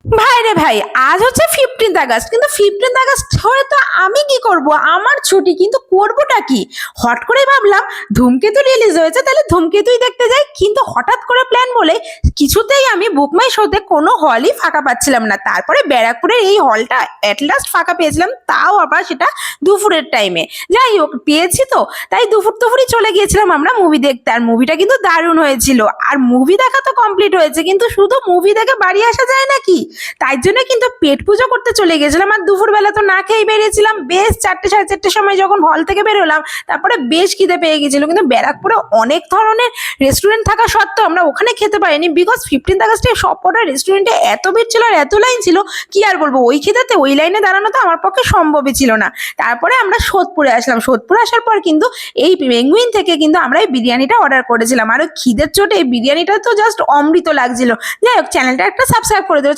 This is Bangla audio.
ভাই রে ভাই, আজ হচ্ছে 15th আগস্ট, কিন্তু 15th আগস্ট হয়ে তো আমি কি করব? আমার ছুটি, কিন্তু করবোটা কি? হট করে ভাবলাম ধূমকেতু রিলিজ হয়েছে, তাহলে ধূমকেতুই দেখতে যাই। কিন্তু হঠাৎ করে প্ল্যান বলে কিছুতেই আমি বুক মাই শোতে কোনো হলই ফাঁকা পাচ্ছিলাম না। তারপরে ব্যারাকপুরের এই হলটা অ্যাট লাস্ট ফাঁকা পেয়েছিলাম, তাও আবার সেটা দুপুরের টাইমে। যাই হোক, পেয়েছি তো, তাই দুপুরই চলে গিয়েছিলাম আমরা মুভি দেখতে। আর মুভিটা কিন্তু দারুণ হয়েছিল। আর মুভি দেখা তো কমপ্লিট হয়েছে, কিন্তু শুধু মুভি দেখে বাড়ি আসা যায় নাকি? তাই জন্য কিন্তু পেট পুজো করতে চলে গেছিলাম। আর দুপুরবেলা তো না খেয়ে বেরিয়েছিলাম। বেশ 4টে 4:30 সময় যখন হল থেকে বেরোলাম, তারপরে বেশ খিদে পেয়ে গেছিল। কিন্তু ব্যারাকপুরে অনেক ধরনের রেস্টুরেন্ট থাকা সত্ত্বেও আমরা ওখানে খেতে পারিনি, বিকজ 15th আগস্টে সবকটা রেস্টুরেন্টে এত ভিড় ছিল আর এত লাইন ছিল, কি আর বলবো। ওই খিদেতে ওই লাইনে দাঁড়ানো তো আমার পক্ষে সম্ভবই ছিল না। তারপরে আমরা সোদপুরে আসলাম। সোদপুরে আসার পর কিন্তু এই পেঙ্গুইন থেকে কিন্তু আমরা এই বিরিয়ানিটা অর্ডার করেছিলাম। আর ওই খিদের চোটে এই বিরিয়ানিটা তো জাস্ট অমৃত লাগছিল। যাই হোক, চ্যানেলটা একটা সাবস্ক্রাইব করে দিও।